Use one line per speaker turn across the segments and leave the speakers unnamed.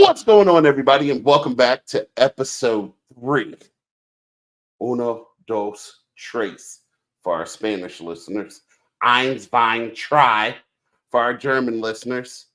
What's going on, everybody, and welcome back to episode 3. Uno, dos, tres for our Spanish listeners. Eins, zwei, drei for our German listeners.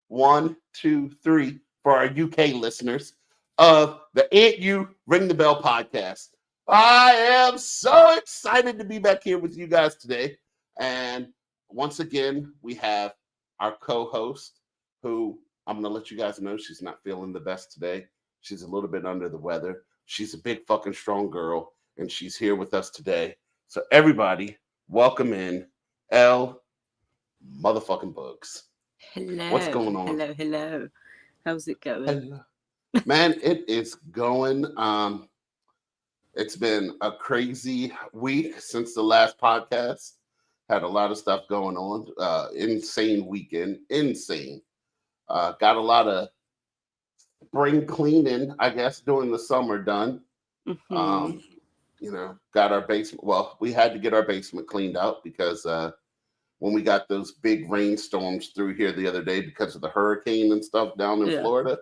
1, 2, 3 for our UK listeners of the Aunt You Ring the Bell podcast. I am so excited to be back here with you guys today. And once again, we have our co-host who I'm going to let you guys know she's not feeling the best today. She's a little bit under the weather. She's a big fucking strong girl, and she's here with us today. So everybody, welcome in L motherfucking Boogs.
Hello.
What's going on?
Hello. How's it going?
Hello. Man, it is going. It's been a crazy week since the last podcast. Had a lot of stuff going on. Insane weekend. Insane. Got a lot of spring cleaning, I guess, during the summer done.
Mm-hmm.
Got our basement. Well, we had to get our basement cleaned out because when we got those big rainstorms through here the other day because of the hurricane and stuff down in Florida,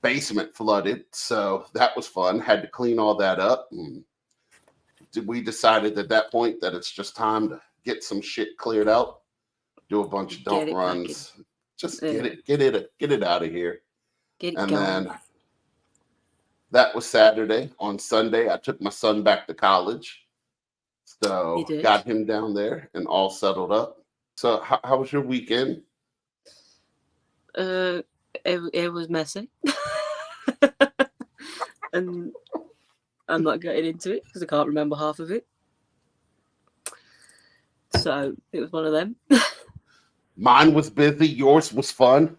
basement flooded. So that was fun. Had to clean all that up. And we decided at that point that it's just time to get some shit cleared out, do a bunch of dump runs, just get it out of here. Then that was Saturday. On Sunday, I took my son back to college. So got him down there and all settled up. So how was your weekend?
It was messy. And I'm not getting into it because I can't remember half of it. So it was one of them.
Mine was busy. Yours was fun.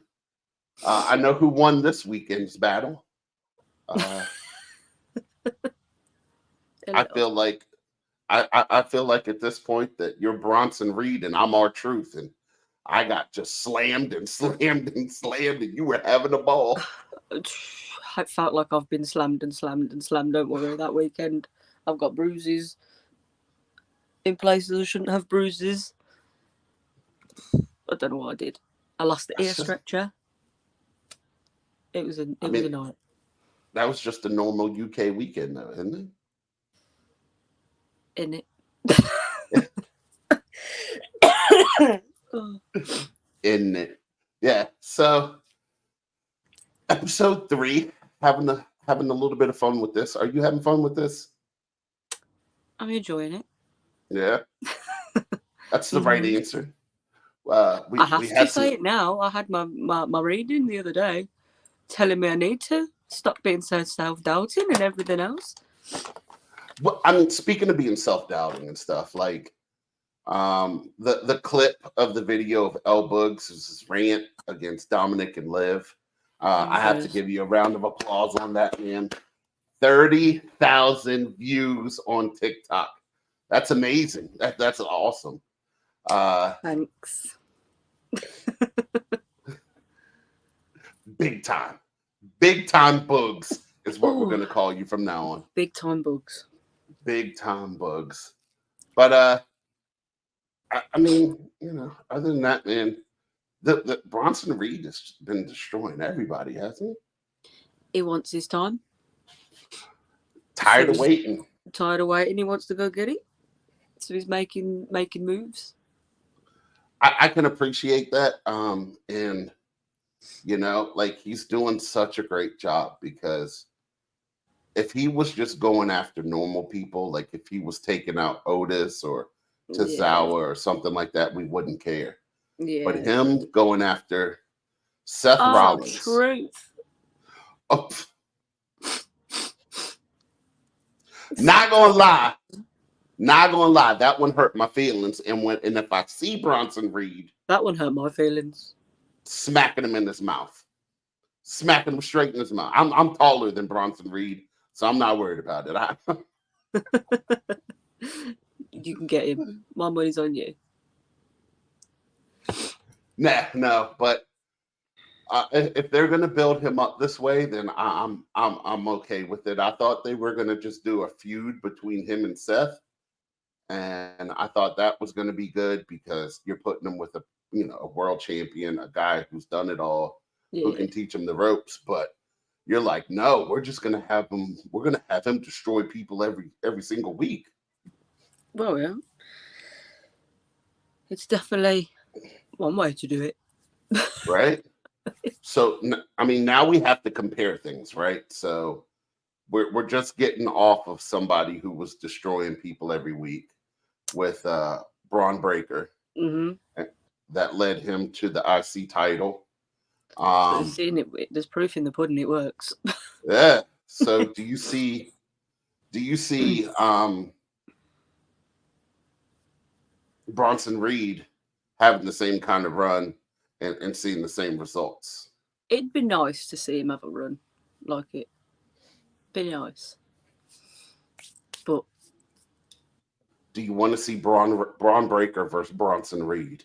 I know who won this weekend's battle. I feel like I feel like at this point that you're Bronson Reed and I'm R-Truth, and I got just slammed and slammed and slammed, and you were having a ball.
I felt like I've been slammed and slammed and slammed. Don't worry, that weekend I've got bruises in places I shouldn't have bruises. I don't know what I did. I lost the ear stretcher. It was a night.
That was just a normal UK weekend, though, isn't it? In it. Yeah. So episode 3, having a little bit of fun with this. Are you having fun with this?
I'm enjoying it.
Yeah. That's the right answer.
I have to say it now. I had my reading the other day telling me I need to stop being so self-doubting and everything else.
Well, I mean, speaking of being self-doubting and stuff, like the clip of the video of L-Boogs is his rant against Dominic and Liv. I have to give you a round of applause on that, man. 30,000 views on TikTok. That's amazing. That's awesome.
Thanks.
Big time Boogs is what we're going to call you from now on.
Big time Boogs.
But I mean, other than that, man, the Bronson Reed has been destroying everybody, hasn't he?
He wants his time.
Tired of waiting.
He wants to go get it. So he's making moves.
I can appreciate that. And like, he's doing such a great job, because if he was just going after normal people, like if he was taking out Otis or Tozawa or something like that, we wouldn't care. Yeah. But him going after Seth Rollins.
Truth.
Oh, not gonna lie, that one hurt my feelings. And if I see Bronson Reed,
that one hurt my feelings.
Smacking him in his mouth, smacking him straight in his mouth. I'm taller than Bronson Reed, so I'm not worried about it.
You can get him. My money's on you.
No, but if they're gonna build him up this way, then I'm okay with it. I thought they were gonna just do a feud between him and Seth, and I thought that was gonna be good because you're putting him with a world champion, a guy who's done it all. who
Yeah.
can teach him the ropes. But you're like, no, we're just gonna have him. We're gonna have him destroy people every single week,
Well, yeah. It's definitely one way to do it.
right? So I mean, now we have to compare things, right? So we're just getting off of somebody who was destroying people every week with Braun Breaker.
Mm-hmm.
That led him to the IC title.
So seeing it, there's proof in the pudding. It works.
Yeah. So do you see Bronson Reed having the same kind of run and seeing the same results?
It'd be nice to see him have a run like it. Be nice, but
Do you want to see Braun Breaker versus Bronson Reed?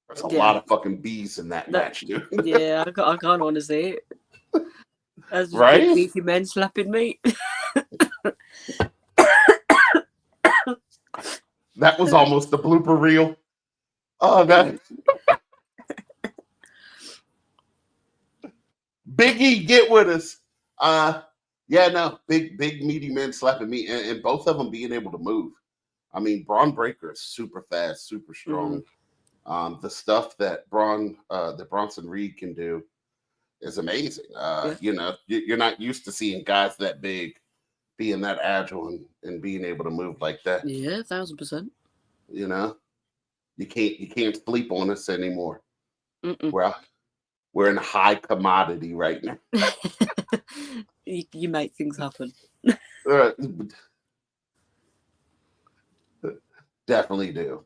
There's a lot
yeah,
of fucking bees in that
that
match, dude.
yeah, I can't want to see it. That's just big
Right?
beefy men slapping me.
That was almost the blooper reel. Oh, that Biggie, get with us. Yeah, no, big meaty men slapping me, and both of them being able to move. I mean, Braun Breaker is super fast, super
Mm-hmm.
strong. The stuff that Bronson Reed can do is amazing.
Yeah,
You're not used to seeing guys that big being that agile and being able to move like that.
yeah, 1000%.
You know, you can't sleep on us anymore.
Mm-mm.
Well, we're in high commodity right now.
You make things happen.
Uh, Definitely do.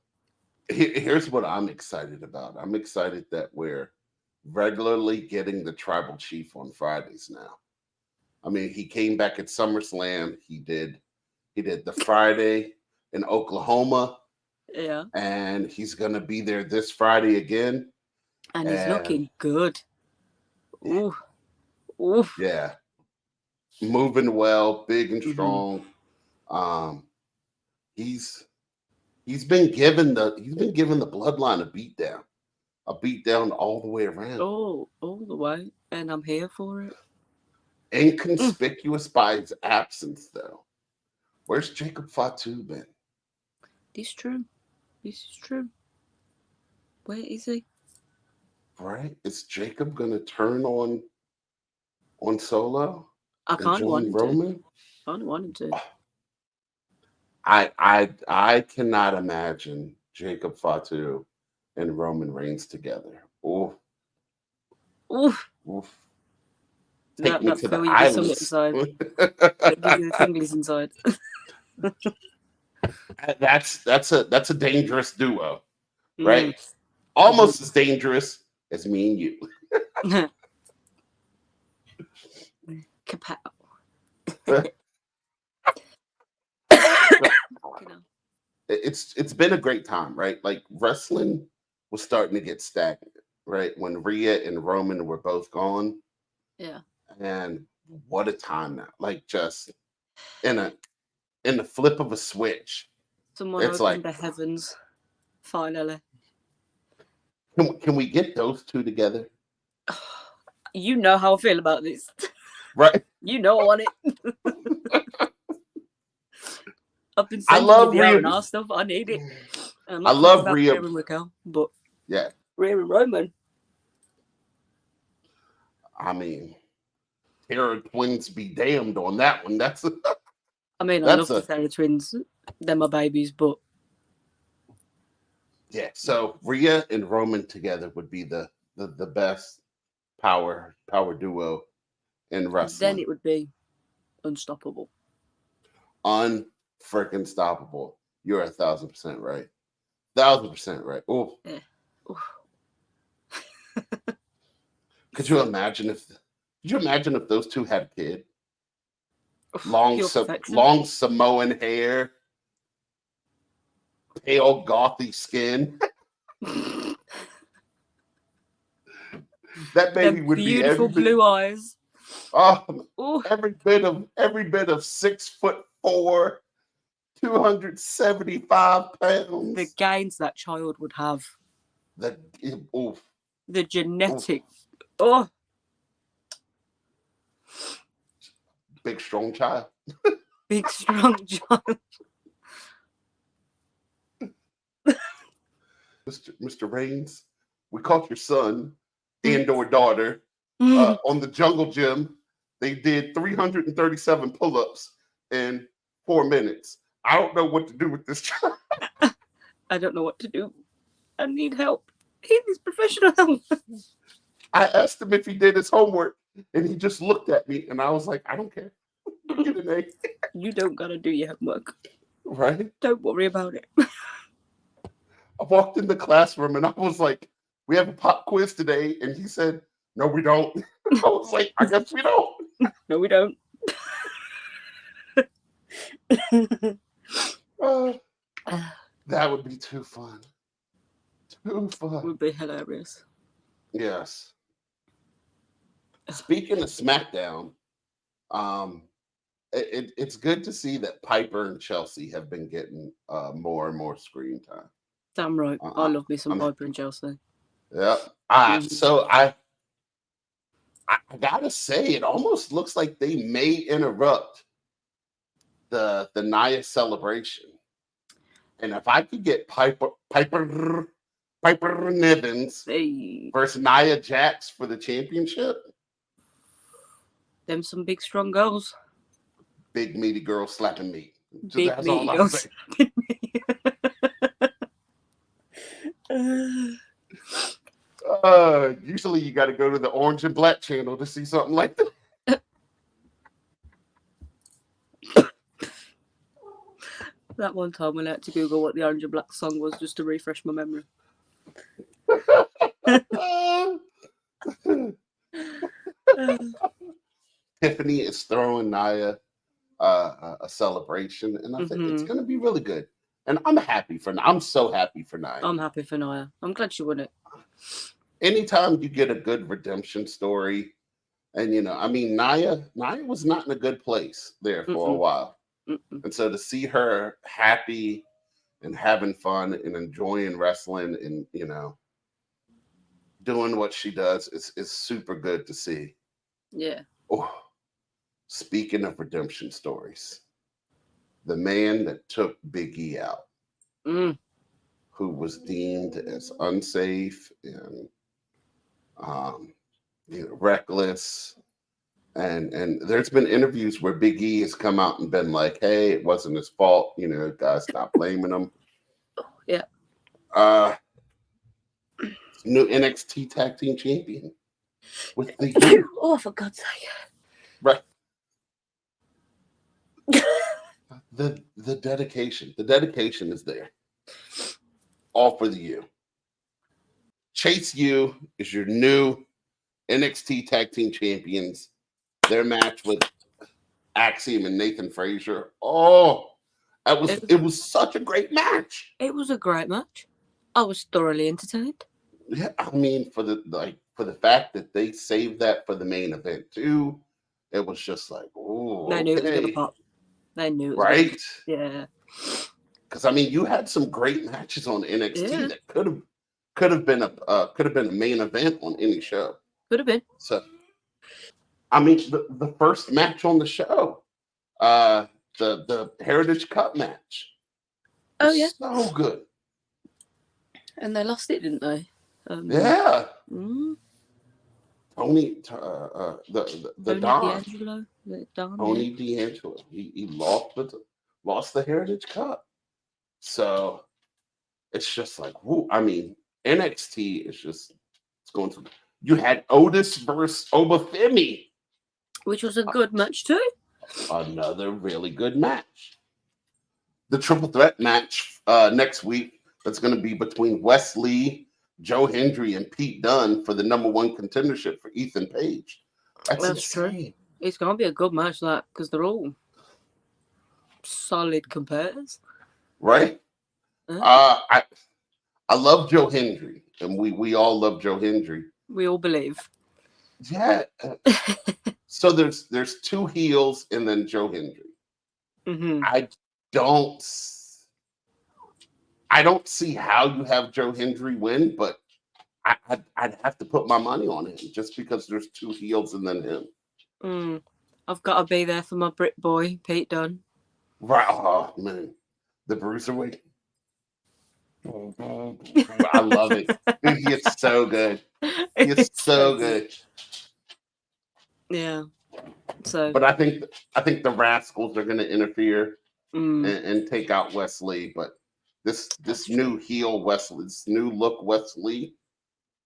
Here's what I'm excited about. I'm excited that we're regularly getting the tribal chief on Fridays now. I mean, he came back at SummerSlam. He did the Friday in Oklahoma,
Yeah,
and he's gonna be there this Friday again.
and he's
And
looking good. Ooh, ooh.
yeah, moving well, big and
Mm-hmm.
strong. Um, he's he's been given the bloodline a beatdown all the way around.
Oh, all the way, and I'm here for it. Mm.
Inconspicuous by his absence, though. Where's Jacob Fatu been?
This is true. This is true. Where is he?
Right? Is Jacob gonna turn on Solo
I
and
kind of want
join
him to.
Roman?
I don't want him to.
I cannot imagine Jacob Fatu and Roman Reigns together. Oof,
Ooh,
oof. Take
that
me
that
to the
feel you the summit
islands.
inside. That gives you the tinglies inside.
That's a dangerous duo,
Mm.
right? Almost as dangerous as me and you.
Kapow.
It's been a great time, right? Like wrestling was starting to get stagnant, right? When Rhea and Roman were both gone,
Yeah.
and what a time now! Like just in a in the flip of a switch,
Someone
it's
opened
like,
the heavens. Finally.
can we get those two together,
You know how I feel about this.
right?
You know I want it. I've been
I
sending you
love
the
Rhea.
R&R stuff. I need it. And I'm
I
not talking
love
about
Rhea.
Rhea and Raquel, but
Yeah,
Rhea and Roman.
I mean, Terror Twins be damned on that one.
I mean, I
That's
love the
a
Terra twins. They're my babies, but
yeah. So Rhea and Roman together would be the best power duo in
then
wrestling.
it would be unstoppable.
Unfreaking stoppable. You're 1,000% right. 1,000% right. Oh,
Yeah. Oof.
could you imagine if? Could you imagine if those two had a kid?
Oof.
Long,
Pure perfection.
long Samoan hair, pale gothy skin. That baby
Them
would be
beautiful blue eyes.
oh,
Ooh.
every bit of 6'4", 275
The
pounds.
gains that child would have.
The oof,
The
oof.
genetic. Oh.
Big strong child.
Big strong child.
Mr. Raines, we caught your son and or daughter on the jungle gym. They did 337 pull-ups in 4 minutes. I don't know what to do with this child.
I don't know what to do. I need help. He needs professional help.
I asked him if he did his homework, and he just looked at me, and I was like, I don't care. Get an A.
You don't gotta do your homework.
Right?
Don't worry about it.
I walked in the classroom, and I was like, we have a pop quiz today, and he said, no, we don't. I was like, I guess we don't.
No, we don't.
That would be too fun. Too fun.
Would be hilarious.
Yes. Speaking of SmackDown, it's good to see that Piper and Chelsea have been getting more and more screen time.
Damn right. I love me some Piper and Chelsea.
Yeah. So I gotta say, it almost looks like they may interrupt the Nia celebration. And if I could get Piper Nevins versus Nia Jax for the championship,
them some big strong girls.
big meaty girl slapping meat.
Big
That's
meaty
all I'm
girls.
Usually you got to go to the Orange and Black channel to see something like that.
That one time when I had to Google what the Orange and Black song was just to refresh my memory.
Tiffany is throwing Nia a celebration, and I think it's going to be really good. And I'm happy for. I'm so happy for Nia.
I'm happy for Nia. I'm glad she won it.
Anytime you get a good redemption story, and I mean, Nia was not in a good place there for a while, and so to see her happy and having fun and enjoying wrestling and doing what she does is super good to see.
Yeah.
Oh, speaking of redemption stories, the man that took Big E out, who was deemed as unsafe and reckless, and there's been interviews where Big E has come out and been like, "Hey, it wasn't his fault. Guys, stop blaming him."
Yeah.
New NXT Tag Team Champion with the U.
Oh, for God's sake!
Right. The dedication. The dedication is there. All for the U. Chase U is your new NXT Tag Team Champions. Their match with Axiom and Nathan Frazier. Oh, it was such a great match.
It was a great match. I was thoroughly entertained.
Yeah, I mean, for the fact that they saved that for the main event too, it was just like, oh,
they knew it was gonna pop. They knew it was
right?
Yeah.
Because I mean, you had some great matches on NXT that could have been a main event on any show.
Could have been.
So, I mean, the first match on the show, the Heritage Cup match.
Oh yeah,
so good.
And they lost it, didn't they?
Yeah. Tony, the
Tony
Don.
D'Angelo.
Tony D'Angelo. He lost the Heritage Cup. So it's just like, whoo. I mean, NXT is just it's going to. You had Otis versus Obafemi,
which was a good match too.
Another really good match. The triple threat match next week. That's going to be between Wes Lee, Joe Hendry, and Pete Dunne for the #1 contendership for Ethan Page. That's
true. It's going to be a good match, because they're all solid compares.
Right? I love Joe Hendry, and we all love Joe Hendry.
We all believe.
Yeah. So there's two heels and then Joe Hendry. I don't see how you have Joe Hendry win, but I'd have to put my money on him just because there's two heels and then him.
I've got to be there for my Brit boy, Pete Dunne.
Right. Oh man, the bruiserweight. I love it. Dude, he is so good. He is
It's so
so
good.
good.
Yeah. So.
But I think the Rascals are going to interfere
Mm,
and take out Wesley. But this
that's
new
true.
heel Wesley, this new look Wesley,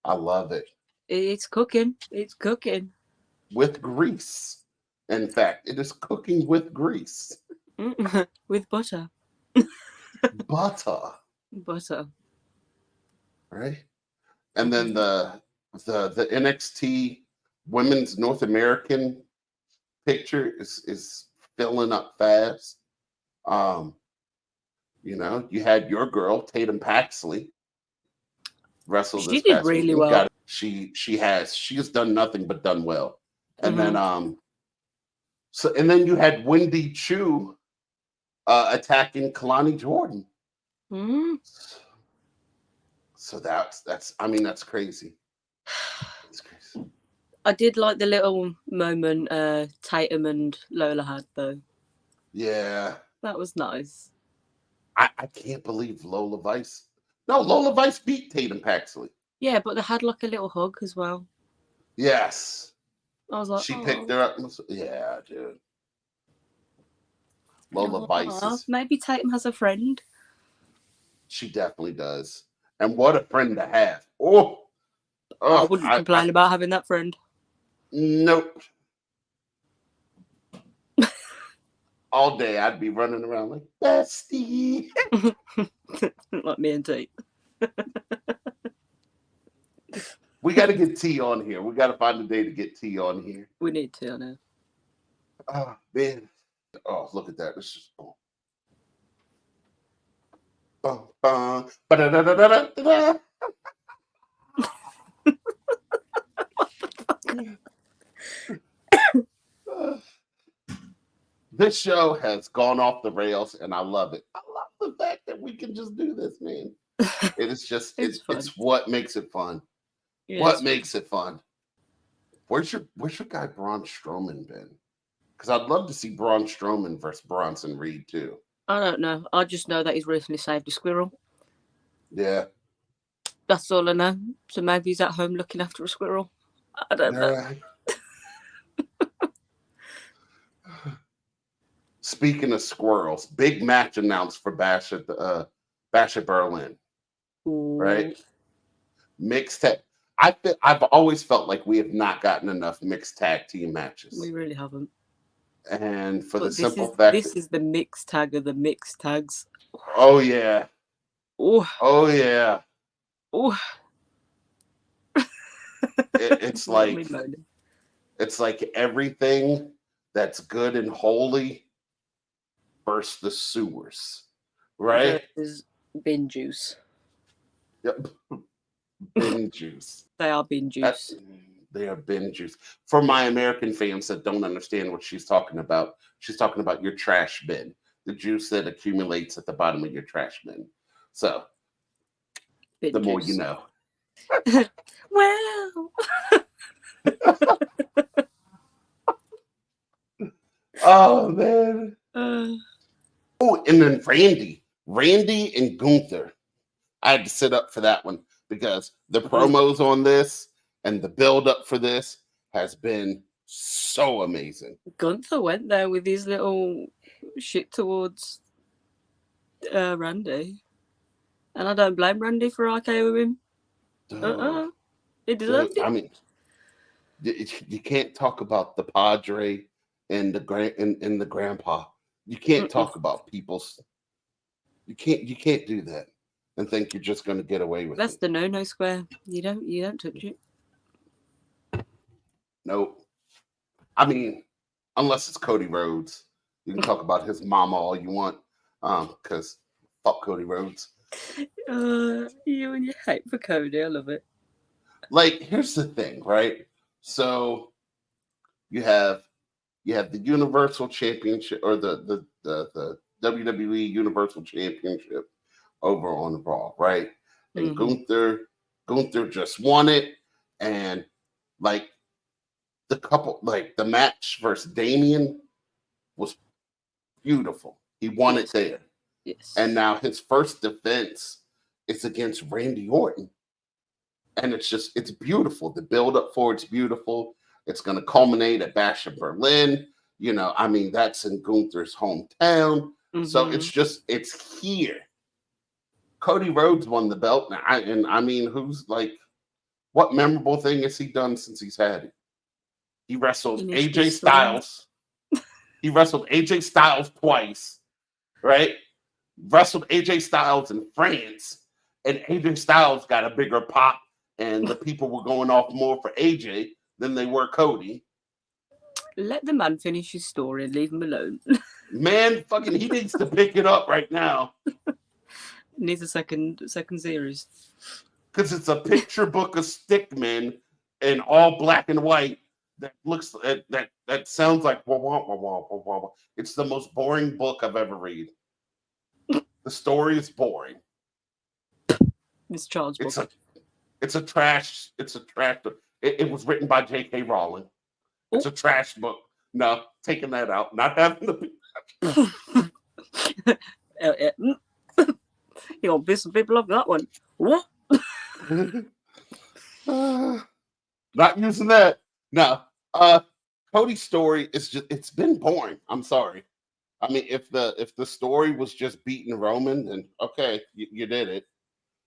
I love it.
It's cooking. It's cooking.
With grease. In fact, it is cooking with grease.
With butter.
Butter,
Butter.
right? And then
Mhm.
the NXT Women's North American picture is filling up fast. Um, you had your girl Tatum Paxley wrestle
She
this
did
past week.
really
You got
well.
it. She has done nothing but done well. And then
Hmm.
and then you had Wendy Chu attacking Kalani Jordan.
Mm.
So that's crazy. That's crazy.
I did like the little moment Tatum and Lola had, though.
Yeah.
That was nice.
I can't believe Lola Vice. No, Lola Vice beat Tatum Paxley.
Yeah, but they had like a little hug as well.
Yes.
I was like,
She picked
oh,
her up. Yeah, dude. Lola Vice
maybe Tatum has a friend.
she definitely does. And what a friend to have. Oh,
I
oh,
wouldn't
I
complain about having that friend.
nope. All day I'd be running around like bestie.
Like me and Tate.
We got to get T on here. We got to find a day to get T on here.
We need to, I know.
Oh man. Oh, look at that. It's just boom. Bum, bum, ba-da-da-da-da-da-da. Uh, This show has gone off the rails, and I love it. I love the fact that we can just do this, man. It is just
It's fun.
it's what makes it fun.
Yeah,
What
it's fun.
makes it fun? Where's your guy Braun Strowman been? Because I'd love to see Braun Strowman versus Bronson Reed too.
I don't know. I just know that he's recently saved a squirrel.
Yeah,
That's all I know. So maybe he's at home looking after a squirrel. I don't know.
there. Speaking of squirrels, big match announced for Bash at Berlin,
Ooh,
right? Mixed tag. I've always felt like we have not gotten enough mixed tag team
we
matches,
really haven't.
and for the
But this
simple
is
fact
this
that
is the mixed tag of the mixed tags.
oh yeah,
Oh,
oh yeah,
oh.
it's
Got me
like
moaning.
it's like everything that's good and holy burst the sewers, right?
Versus bin juice.
Yep, bin juice.
They are bin
That
juice.
they are bin juice. For my American fans that don't understand what she's talking about your trash bin, the juice that accumulates at the bottom of your trash bin. So the
Bin
more you
juice.
know.
Wow.
Oh man.
Uh,
Oh, and then Randy and Gunther. I had to sit up for that one because the
mm.
promos on this and the build up for this has been so amazing.
Gunther went there with his little shit towards Randy. And I don't blame Randy for RKOing him.
Oh,
He
dude,
deserved
I
it.
mean, you can't talk about the Padre and the grandpa. You can't
Mm-mm.
talk about people's. You can't do that and think you're just going to get away with
That's
it.
the no square. You don't touch it.
Nope. I mean, unless it's Cody Rhodes, you can talk about his mama all you want, because fuck Cody Rhodes.
You and your hate for Cody, I love it.
Like, here's the thing, right? So you have the Universal Championship or the WWE Universal Championship over on Raw, right? And
Mm-hmm.
Gunther just won it, and like the match versus Damien was beautiful. He won it
Yes.
there.
Yes.
And now his first defense is against Randy Orton. And it's beautiful. The build up for it's beautiful. It's going to culminate at Bash of Berlin. I mean, that's in Gunther's hometown. So it's here. Cody Rhodes won the belt now. I mean, who's like, what memorable thing has he done since he's had it? He wrestled AJ Styles. He wrestled AJ Styles twice, right? Wrestled AJ Styles in France, and AJ Styles got a bigger pop, and the people were going off more for AJ than they were Cody.
Let the man finish his story and leave him alone.
Man, fucking, he needs to pick it up right now.
Needs a second series.
Because it's a picture book of stickmen in all black and white that looks that sounds like wah, wah, wah, wah, wah, wah. It's the most boring book I've ever read. The story is boring.
This child's book.
It's a trash book. It was written by J.K. Rowling. It's a trash book. No, taking that out. Not having the
You gonna piss some people off that one. What?
Not using that. No. Cody's story it's been boring. I'm sorry. I mean, if the story was just beating Roman, then okay, you did it.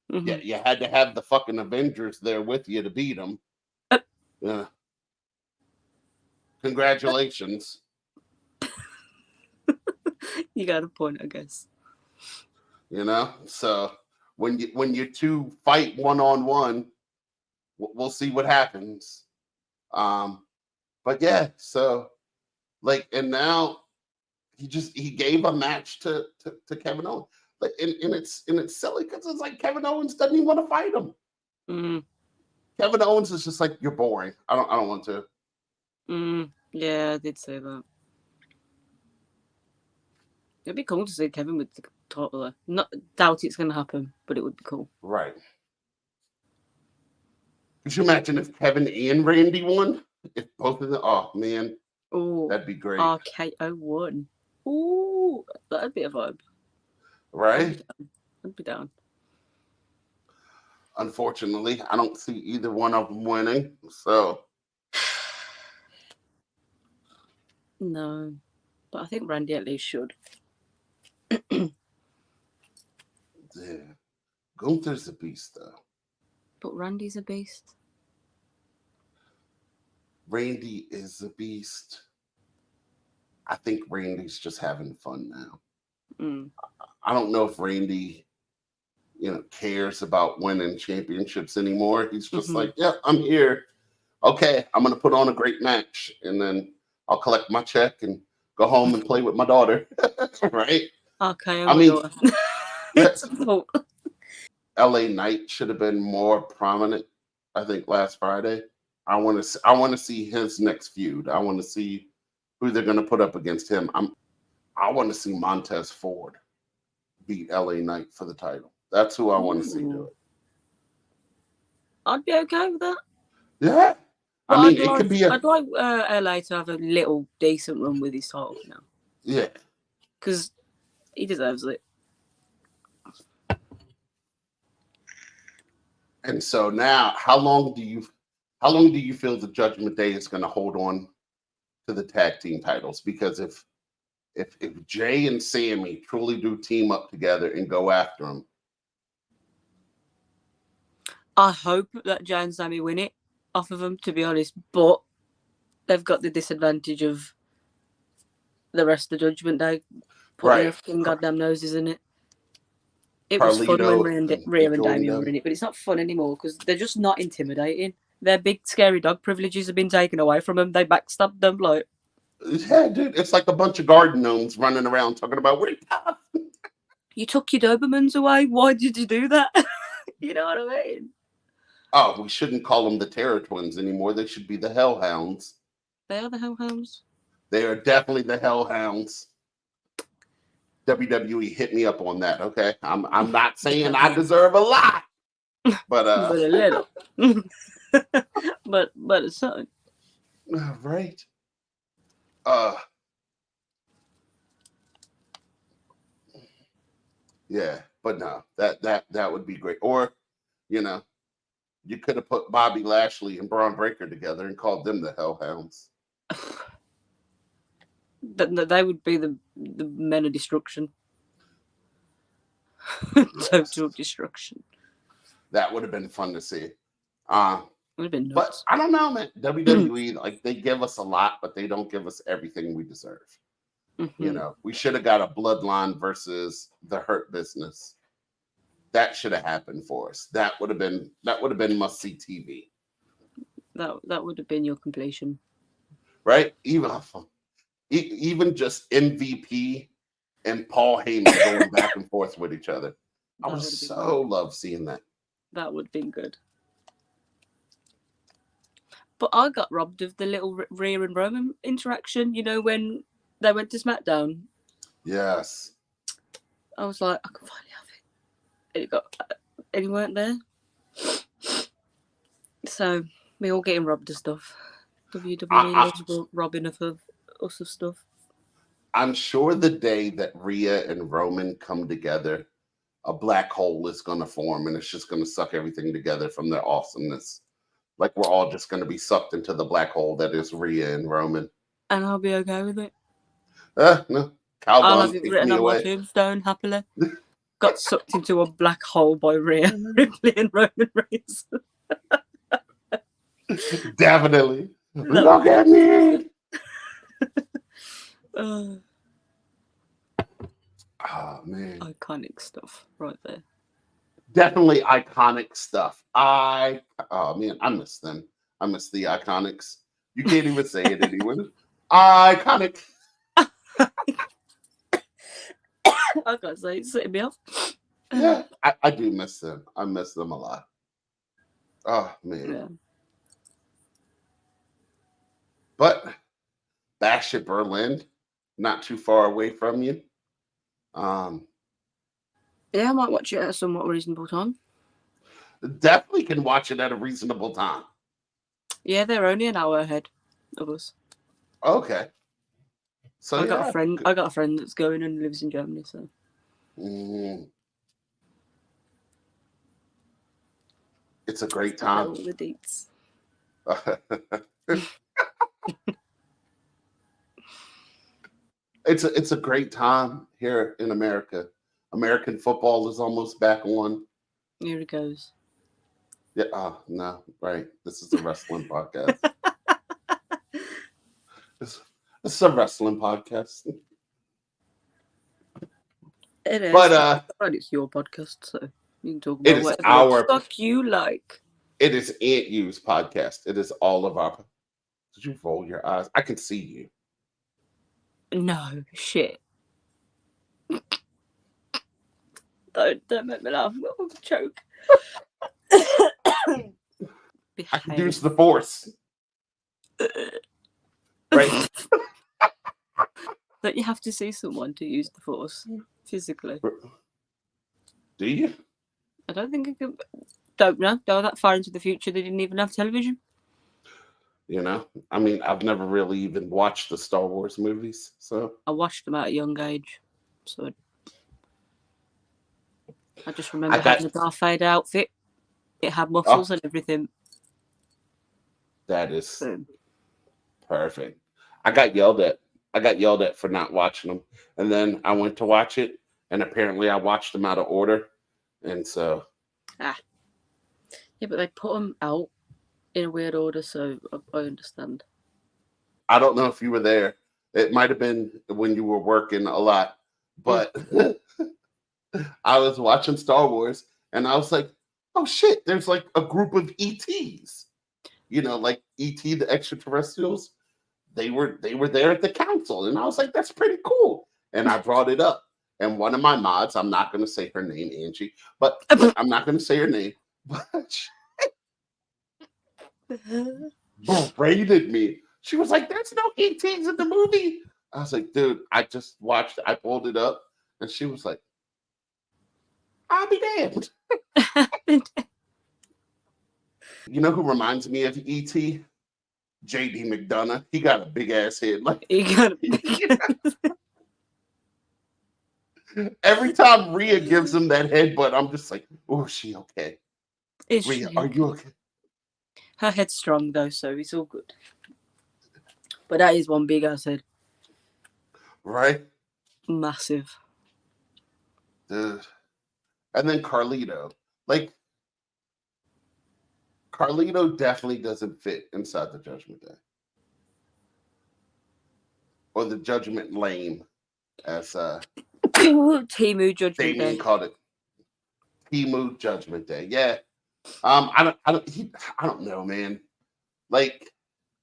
Yeah, you had to have the fucking Avengers there with you to beat him. Yeah. Congratulations.
You got a point, I guess.
So when you two fight 1-on-1, we'll see what happens. But yeah, so and now he gave a match to Kevin Owens. And it's silly because it's like Kevin Owens doesn't even want to fight him. Kevin Owens is just like, you're boring. I don't want to.
Yeah, I did say that. It'd be cool to see Kevin with the title. Not doubt it's going to happen, but it would be cool.
Right. Could you imagine if Kevin and Randy won? If both of them, oh man, that'd be great.
RKO 1. Ooh, that'd be a vibe.
Right?
I'd be down.
Unfortunately, I don't see either one of them winning. So
no, but I think Randy at least should.
Yeah. Gunther's a beast, though.
But Randy's a beast.
Randy is a beast. I think Randy's just having fun now. I don't know if Randy, cares about winning championships anymore. He's just like, yeah, I'm here. Okay, I'm going to put on a great match, and then I'll collect my check and go home and play with my daughter. Right?
Okay, I mean,
LA Knight should have been more prominent, I think, last Friday. I want to see his next feud. I want to see who they're going to put up against him. I want to see Montez Ford beat LA Knight for the title. That's who I want to see do it.
I'd be okay with that.
Yeah.
But
I mean, it could be
I'd like LA to have a little decent run with his title now.
Yeah.
Because he deserves it.
And so now, how long do you feel the Judgment Day is going to hold on to the tag team titles? Because if Jay and Sammy truly do team up together and go after them,
I hope that Jay and Sammy win it off of them, to be honest. But they've got the disadvantage of the rest of the Judgment Day putting their fucking goddamn noses in it. It was fun when Rhea and Damien were in it, but it's not fun anymore because they're just not intimidating. Their big scary dog privileges have been taken away from them. They backstabbed them like.
Yeah, dude, it's like a bunch of garden gnomes running around talking about we're tough.
You took your Dobermans away. Why did you do that? You know what I mean?
Oh, we shouldn't call them the Terror Twins anymore. They should be the Hellhounds.
They are the Hellhounds.
They are definitely the Hellhounds. WWE, hit me up on that, okay? I'm not saying I deserve a lot, but
but a little. but it's something.
Right. Uh, yeah, but no, that would be great. Or, you know, you could have put Bobby Lashley and Braun Breaker together and called them the Hellhounds.
They would be the men of destruction.
Yes.
Total destruction.
That would have been fun to see.
Would have been
But
nuts.
I don't know, man. WWE, like they give us a lot, but they don't give us everything we deserve. You know, we should have got a Bloodline versus the Hurt Business. That should have happened for us. That would have been must see TV.
That would have been your completion,
Right? Even just MVP and Paul Heyman going back and forth with each other. I would so love seeing that.
That would have been good. But I got robbed of the little Rhea and Roman interaction, you know, when they went to SmackDown.
Yes.
I was like, I can finally have it. And he weren't there. So, we all getting robbed of stuff. WWE loves robbing us of stuff.
I'm sure the day that Rhea and Roman come together, a black hole is going to form and it's just going to suck everything together from their awesomeness. Like we're all just going to be sucked into the black hole that is Rhea and Roman.
And I'll be okay with it.
No.
I'll have it written on my tombstone happily. Got sucked into a black hole by Rhea Ripley and Roman Reigns.
Definitely. Look at me.
Oh
man.
Iconic stuff right there.
Definitely iconic stuff. I miss them. I miss the Iconics. You can't even say it anyway. Iconic.
I can't say it's setting me off.
Yeah, I do miss them. I miss them a lot. Oh man.
Yeah.
But Bash at Berlin, not too far away from you.
Yeah, I might watch it at a somewhat reasonable time.
Definitely can watch it at a reasonable time.
Yeah, they're only an hour ahead of us.
Okay. So
I got a friend that's going and lives in Germany, so.
It's a great time.
All the deets.
It's a great time here in America. American football is almost back on.
Here it goes.
Yeah. No. Right. This is a wrestling podcast. This is a wrestling podcast.
It is.
But
it's your podcast, so you can talk about whatever the fuck you like.
It is Aunt U's podcast. It is all of our. Did you roll your eyes? I can see you.
No shit. Don't make me laugh. I'll choke.
I can use the force. Right.
Don't you have to see someone to use the force physically?
Do you?
I don't think I can. Don't know. Go that far into the future, they didn't even have television.
You know, I mean, I've never really even watched the Star Wars movies, so
I watched them at a young age, so I just remember having a Darth Vader outfit. It had muscles and everything.
That is perfect. I got yelled at for not watching them, and then I went to watch it, and apparently I watched them out of order, and so.
Yeah, but they put them out in a weird order, so I understand.
I don't know if you were there. It might have been when you were working a lot, but I was watching Star Wars and I was like, oh shit, there's like a group of ETs. You know, like ET, the extraterrestrials. They were there at the council. And I was like, that's pretty cool. And I brought it up. And one of my mods, I'm not going to say her name, Angie, but I'm not going to say her name, but berated me. She was like, there's no ETs in the movie. I was like, dude, I just watched it. I pulled it up. And she was like, I'll be damned. You know who reminds me of ET? JD McDonough. He got a big ass head. Like
He got
every time Rhea gives him that headbutt, I'm just like, oh, is she okay?
Is
Rhea,
she
are you
okay?
okay?
Her head's strong though, so it's all good. But that is one big ass head.
Right?
Massive.
Dude. And then Carlito. Like, Carlito definitely doesn't fit inside the Judgment Day. Or the Judgment Lane, as
Timu Judgment
Damien
Day.
called it. Timu Judgment Day. Yeah. I don't know, man. Like,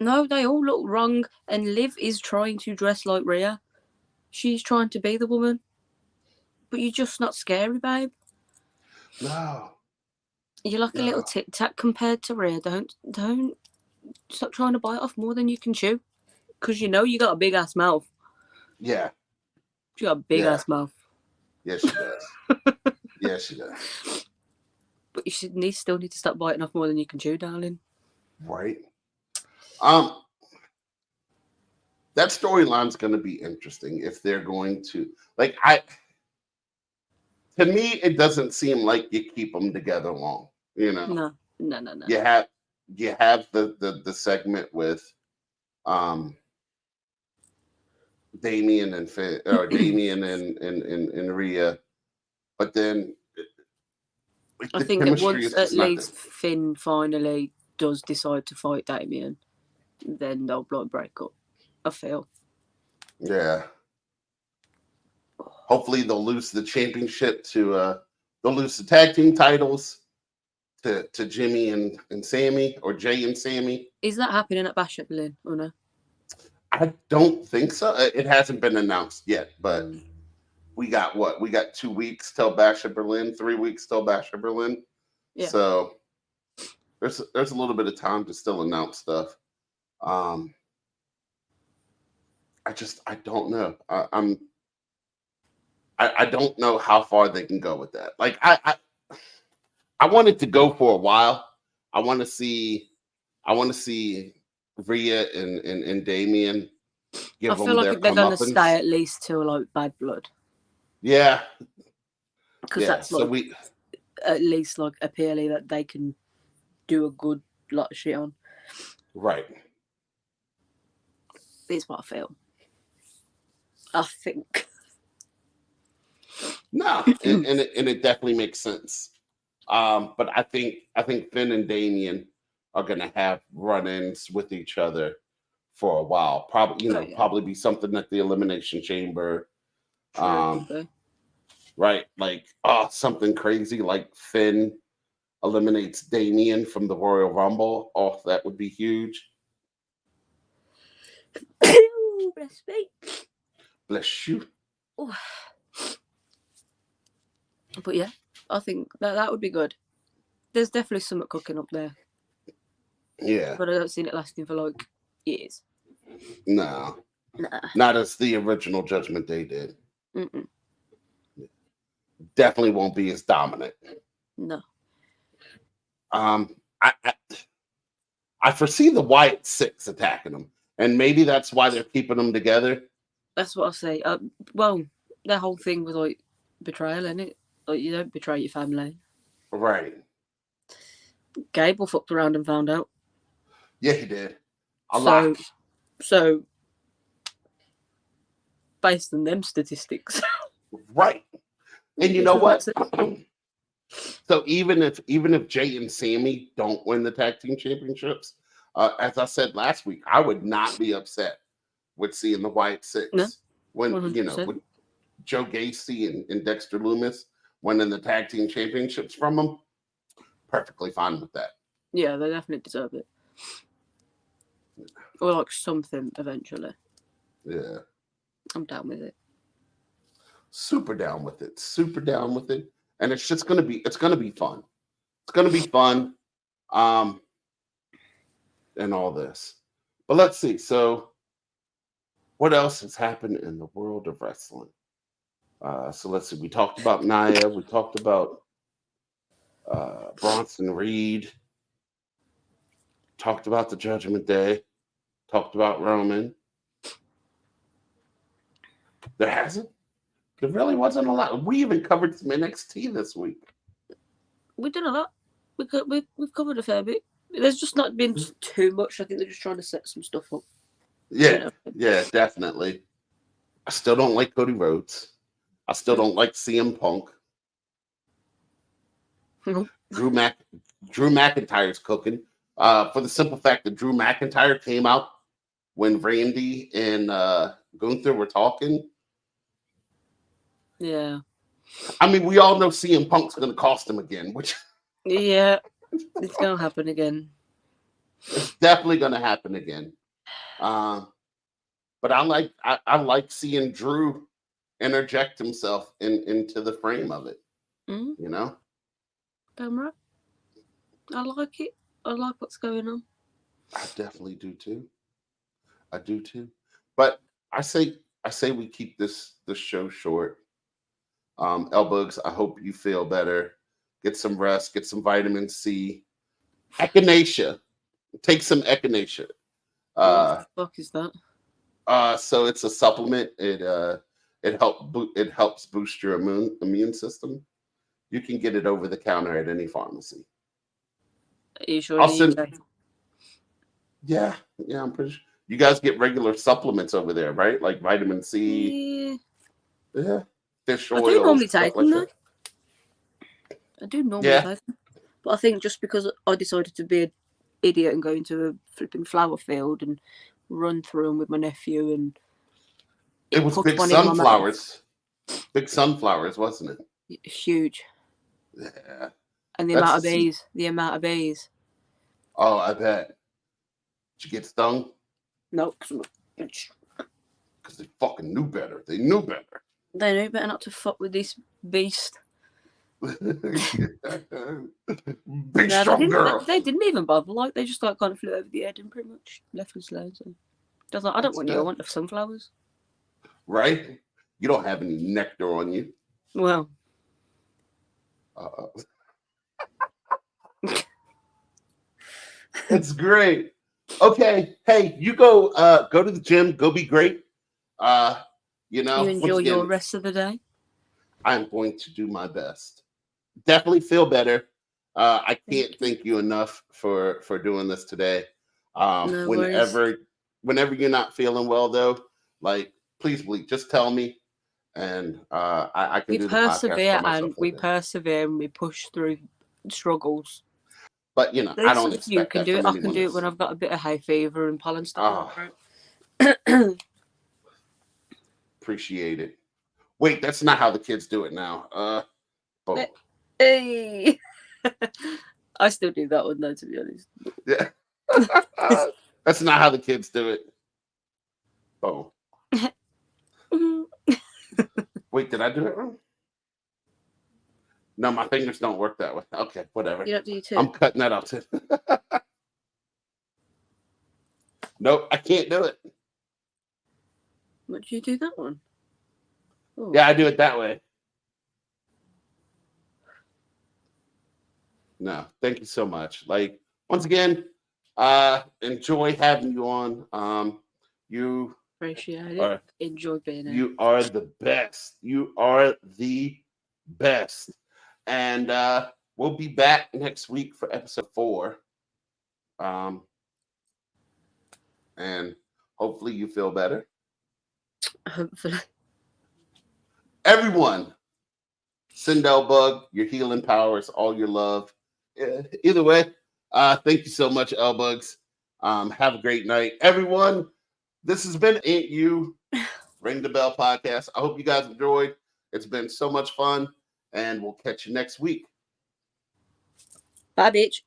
No, they all look wrong, and Liv is trying to dress like Rhea. She's trying to be the woman. But you're just not scary, babe.
no.
You're like a little tic tac compared to Rhea. Don't stop trying to bite off more than you can chew. Because you know you got a big ass mouth.
Yeah.
She got a big ass mouth.
Yeah, she does. Yeah, she does.
But you still need to stop biting off more than you can chew, darling.
Right. That storyline's going to be interesting if they're going to to me it doesn't seem like you keep them together long, you know.
No.
You have the segment with Damien and Finn, or Damien and Rhea, but then
I
the
think
chemistry
once
is
at
just not there.
least Finn finally does decide to fight Damien, then they'll break up. I feel.
Yeah. Hopefully they'll lose the championship to they'll lose the tag team titles to Jimmy and Sammy, or Jay and Sammy.
Is that happening at Bash at Berlin or no?
I don't think so. It hasn't been announced yet, but we got what? We got 2 weeks till Bash at Berlin, 3 weeks till Bash at Berlin.
Yeah.
So there's a little bit of time to still announce stuff. I don't know. I don't know how far they can go with that. Like I want it to go for a while. I want to see Rhea and Damien give
I feel
them their
like they're gonna
comeuppance.
stay at least till like Bad Blood.
Yeah.
Because that's
so
like at least like a PLE that they can do a good lot of shit on.
Right.
Is what I feel. I think.
No, and it definitely makes sense. But I think Finn and Damien are gonna have run-ins with each other for a while. Probably, probably be something at the Elimination Chamber. Right, like something crazy like Finn eliminates Damien from the Royal Rumble. Oh, that would be huge.
Bless me.
Bless you.
Oh. But yeah, I think that would be good. There's definitely something cooking up there.
Yeah.
But I don't see it lasting for like years.
No.
Nah.
Not as the original Judgment Day did.
Mm-mm.
Definitely won't be as dominant.
No.
I foresee the Wyatt Six attacking them, and maybe that's why they're keeping them together.
That's what I say. Well, their whole thing was like betrayal, isn't it? Like you don't betray your family.
Right.
Gable fucked around and found out.
Yeah, he did. A lot.
So, based on them statistics.
Right. And you know what? So even if Jay and Sammy don't win the tag team championships, as I said last week, I would not be upset with seeing the Wyatt Six when
100%.
with Joe Gacy and Dexter Lumis winning the tag team championships from them. Perfectly fine with that.
Yeah, they definitely deserve it. Or like something eventually.
Yeah.
I'm down with it.
Super down with it. Super down with it. And it's just gonna be fun. It's gonna be fun. And all this. But let's see. So what else has happened in the world of wrestling? So let's see. We talked about Nia. We talked about Bronson Reed. Talked about the Judgment Day. Talked about Roman. There really wasn't a lot. We even covered some NXT this week.
We did a lot. We've covered a fair bit. There's just not been too much. I think they're just trying to set some stuff up.
Yeah, yeah, definitely. I still don't like Cody Rhodes. I still don't like CM Punk. Drew McIntyre's cooking. For the simple fact that Drew McIntyre came out when Randy and Gunther were talking.
Yeah.
I mean, we all know CM Punk's going to cost him again, which
yeah, it's going to happen again.
It's definitely going to happen again. But I like seeing Drew interject himself into the frame of it. You know?
Damn right. I like it. I like what's going on.
I definitely do too. I do too. But I say we keep this show short. L-Boogs, I hope you feel better. Get some rest. Get some vitamin C. Echinacea. Take some echinacea.
What the fuck is that?
So it's a supplement. It helps boost your immune system. You can get it over the counter at any pharmacy.
Are you sure?
Yeah, I'm pretty sure. You guys get regular supplements over there, right? Like vitamin C. Yeah. Fish oil.
I do normally take them though. I do normally take them. But I think just because I decided to be an idiot and go into a flipping flower field and run through them with my nephew, and
it was big sunflowers. Big sunflowers, wasn't it?
Huge.
Yeah.
And the amount of bees.
Oh, I bet. Did you get stung?
No,
because they fucking knew better. They knew better.
They knew better not to fuck with this beast.
Big strong girl.
They didn't even bother. Like, they just kind of flew over the head and pretty much left us alone. So I was like, I don't want you. I want the sunflowers.
Right? You don't have any nectar on you.
Well.
It's great. Okay. Hey, you go to the gym. Go be great. You
enjoy your rest of the day.
I'm going to do my best. Definitely feel better. I can't thank you enough for doing this today.
No
whenever you're not feeling well, though, like please just tell me, and I can do the podcast by myself.
We persevere and we push through struggles.
But I don't expect
you can do it. I can do it when I've got a bit of hay fever and pollen stuff.
Appreciate it. Wait, that's not how the kids do it now.
Hey. I still do that one though, to be honest.
Yeah. That's not how the kids do it. Oh. Wait, did I do it wrong? No, my fingers don't work that way. Okay, whatever.
You don't do too.
I'm cutting that out too. Nope, I can't do it.
What do you do that one?
Ooh. Yeah, I do it that way. No, thank you so much. Like, once again, enjoy having you on. You
appreciate it. Enjoy being here.
You are the best. You are the best. And we'll be back next week for episode 4. And hopefully you feel better.
Hopefully.
Everyone, send L-Bug your healing powers, all your love. Either way, thank you so much, L-Bugs. Have a great night. Everyone, this has been Ain't You Ring the Bell podcast. I hope you guys enjoyed. It's been so much fun, and we'll catch you next week.
Bye, bitch.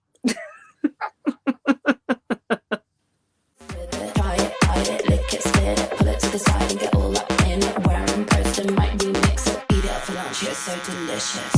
Lick it, spit it, pull it to the side and get all up in it. Where I'm posted might remix it. Eat it for lunch, it's so delicious.